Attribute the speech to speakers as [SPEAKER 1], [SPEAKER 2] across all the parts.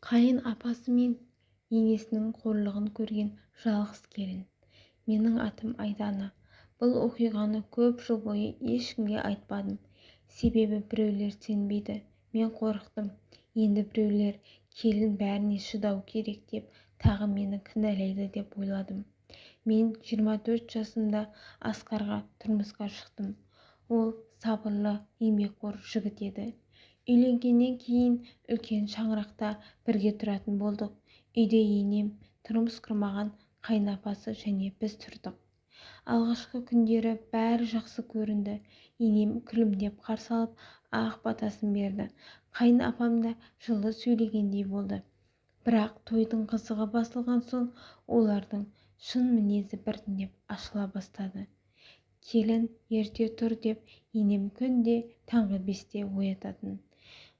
[SPEAKER 1] Қайын апасы мен енесінің қорлығын көрген жалғыз келін. Менің атым Айдана. Бұл оқиғаны көп жыл бойы ешкімге айтпадым. Себебі біреулер сенбейді. Мен қорықтым. Енді біреулер келін бәріне шыдау керек деп тағы мені кінәлайды деп ойладым. Мен 24 жасымда Асқарға тұрмысқа шықтым. Ол сабырлы, еңбекқор жігіт еді. Үйленгеннен кейін үлкен шаңырақта бірге тұратын болдық. Үйде енем, тұрмыс құрмаған қайынапасы және біз тұрдық. Алғашқы күндері бәрі жақсы көрінді. Енем күлімдеп қарсы алып, ақ батасын берді. Қайын апам да жылы сөйлегендей болды. Бірақ тойдың қызығы басылған соң олардың шын мінезі біртіндеп ашыла бастады. Келін ерте тұр деп енем күнде таңғы 5-те оятатын.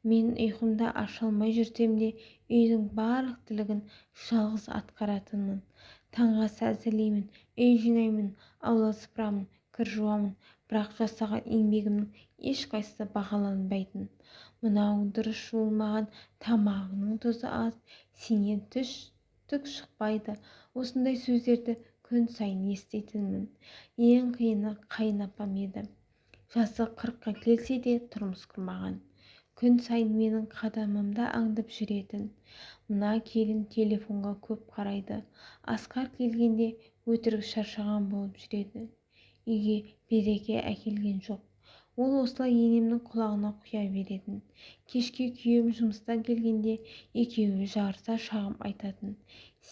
[SPEAKER 1] Мен ұйқымда аша алмай жүрсем де үйдің барлық тірлігін жалғыз атқаратынмын. Таңғы ас әзірлеймін, үй жинаймын, аула сыпырамын, кір жуамын. Бірақ жасаған еңбегімнің ешқайсысы бағаланбайтын. Мынауың дұрыс жуылмаған, тамағыңның тұзы аз, сенен түк шықпайды. Осындай сөздерді күн сайын еститінмін. Ең қиыны қайын апам еді. Жасы 40-қа келсе де тұрмыс құрмаған. Күн сайын менің қадамымда аңдып жүретін. Мына келін телефонға көп қарайды. Асқар келгенде өтірік шаршаған болып жүреді. Үйге береке әкелген жоқ. Ол осылай енемнің құлағына құя беретін. Кешке күйеуім жұмыстан келгенде екеуі жарыса шағым айтатын.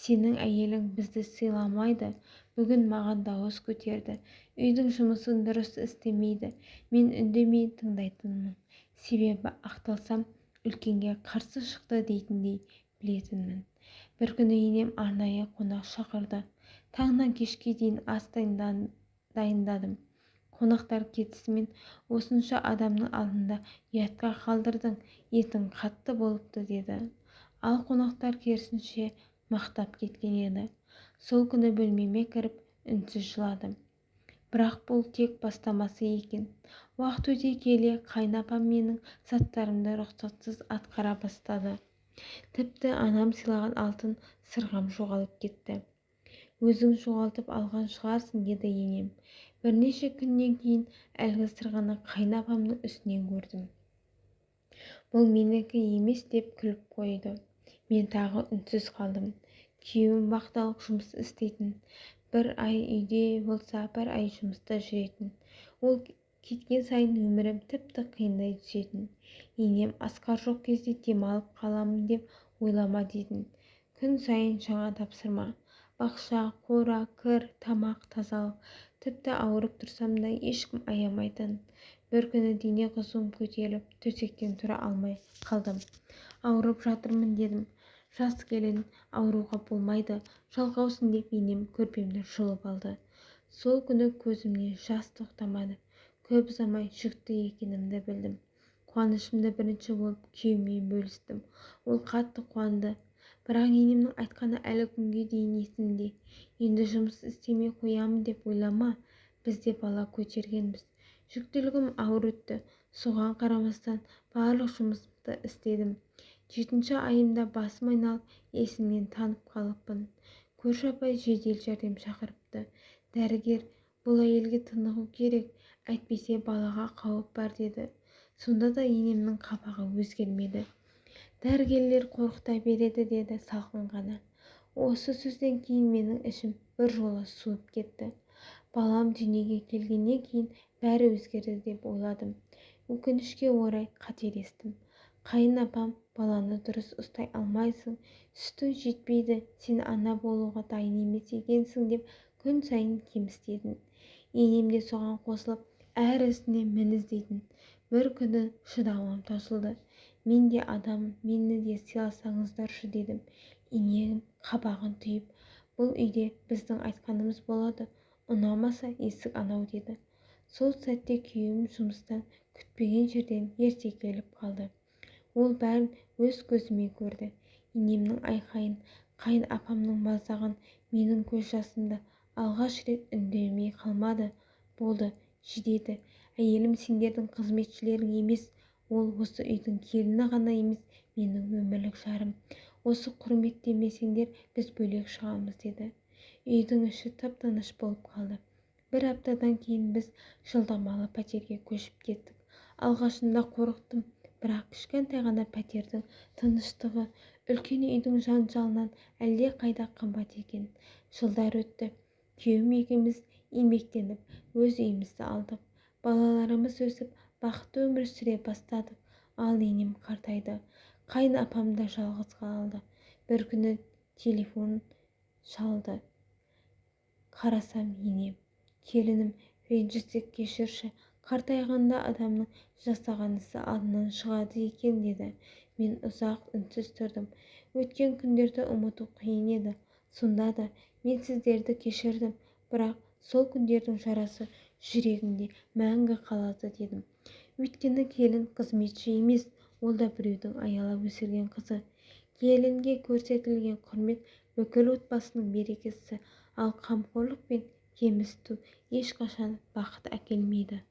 [SPEAKER 1] Сенің әйелің бізді сыйламайды. Бүгін маған дауыс көтерді. Үйдің жұмысын дұрыс істемейді. Мен үндемей тыңдайтынмын. Себебі ақталсам үлкенге қарсы шықты дейтіндей білетінмін. Бір күні енем арнайы қонақ шақырды. Таңнан кешке дейін ас дайындадым. Қонақтар кетісімен осынша адамның алдында ұятқа қалдырдың, етің қатты болыпты деді. Ал қонақтар керісінше мақтап кеткен еді. Сол күні бөлмеме кіріп үнсіз жыладым. Бірақ бұл тек бастамасы екен. Уақыт өте келе қайынапам менің заттарымды рұқсатсыз атқара бастады. Тіпті анам сыйлаған алтын сырғам жоғалып кетті. Өзің жоғалтып алған шығарсың, деді енем. Бірнеше күннен кейін әлгі сырғаны қайынапамның үстінен көрдім. Бұл менікі емес деп күліп қойды. Мен тағы үнсіз қалдым. Күйеуім вахталық жұмыс істейтін. Бір ай үйде болса, бір ай жұмыста жүретін. Ол кеткен сайын өмірім тіпті қиындай түсетін. Енем Асқар жоқ кезде демалып қаламын деп ойлама дейтін. Күн сайын жаңа тапсырма. Бақша, қора, кір, тамақ, тазалық. Тіпті ауырып тұрсам да ешкім аямайтын. Бір күні дене қызуым көтеріліп, төсектен тұра алмай қалдым. Ауырып жатырмын дедім. Жас келін, ауруға болмайды, жалғаусың деп енем көрпемді жұлып алды. Сол күні көзімнен жас тоқтамады. Көп ұзамай жүкті екенімді білдім. Қуанышымды бірінші болып күйеуіммен бөлістім. Ол қатты қуанды. Бірақ енемнің айтқаны әлі күнге дейін есімде. Енді жұмыс істемей қоямын деп ойлама. Біз де бала көтергенбіз. Жүктілігім ауыр өтті. Соған қарамастан барлық жұмысты істедім. 7-ші айымда басым айналып, есімнен танып қалыппын. Көрші апай жедел жәрдем шақырыпты. Дәрігер, бұл әйелге тынығу керек, әйтпесе балаға қауіп бар деді. Сонда да енемнің қабағы өзгермеді. Дәрігерлер қорқыта береді деді салқын ғана. Осы сөзден кейін менің ішім бір жолы суып кетті. Балам дүниеге келгеннен кейін бәрі өзгерді деп ойладым. Өкінішке орай қателестім. Қайын апам, баланы дұрыс ұстай алмайсың, сүтің жетпейді, сен ана болуға дайын емес екенсің деп күн сайын кемсітетін. Енем де соған қосылып, әр ісіне мін іздейтін. Бір күні шыдамым таусылды. Мен де адаммын, мені де сыйласаңыздаршы дедім. Енем қабағын түйіп, бұл үйде біздің айтқанымыз болады, ұнамаса есік анау деді. Сол сәтте күйеуім жұмыстан күтпеген жерден ерте келіп қалды. Ол бәрін өз көзімен көрді. Енемнің айқайын, қайын апамның маздағын, менің көз жасымды алғаш рет үндемей қалмады. Болды, жетеді. Әйелім сендердің қызметшілерің емес, ол осы үйдің келіні ғана емес, менің өмірлік жарым. осы құрметтемесеңдер біз бөлек шығамыз деді. Үйдің іші тып-тыныш болып қалды. Бір аптадан кейін біз жалдамалы пәтерге көшіп кеттік. Алғашында қорықтым, бірақ кішкентай ғана пәтердің тыныштығы үлкен үйдің жанжалынан әлде қайда қымбат екен. Жылдар өтті. Күйеуім екеуміз еңбектеніп өз үйімізді алдық. Балаларымыз өсіп, бақытты өмір сүре бастадық. Ал енем қартайды. Қайын апам да жалғыз қалды. Bir күні телефон шалды. Қарасам енем. Келінім, ренжісек кешірші. Қартайғанда адамның жасаған ісі алдынан шығады екен деді. Мен ұзақ үнсіз тұрдым. Өткен күндерді ұмыту қиын еді. Сонда да мен сіздерді кешірдім. Бірақ сол күндердің жарасы жүрегімде мәңгі қалады дедім. Өйткені келін қызметші емес, ол да біреудің аялап өсірген қызы. Келінге көрсетілген құрмет бүкіл отбасының берекесі, ал қамқорлық пен кемсіту ешқашан бақыт әкелмейді.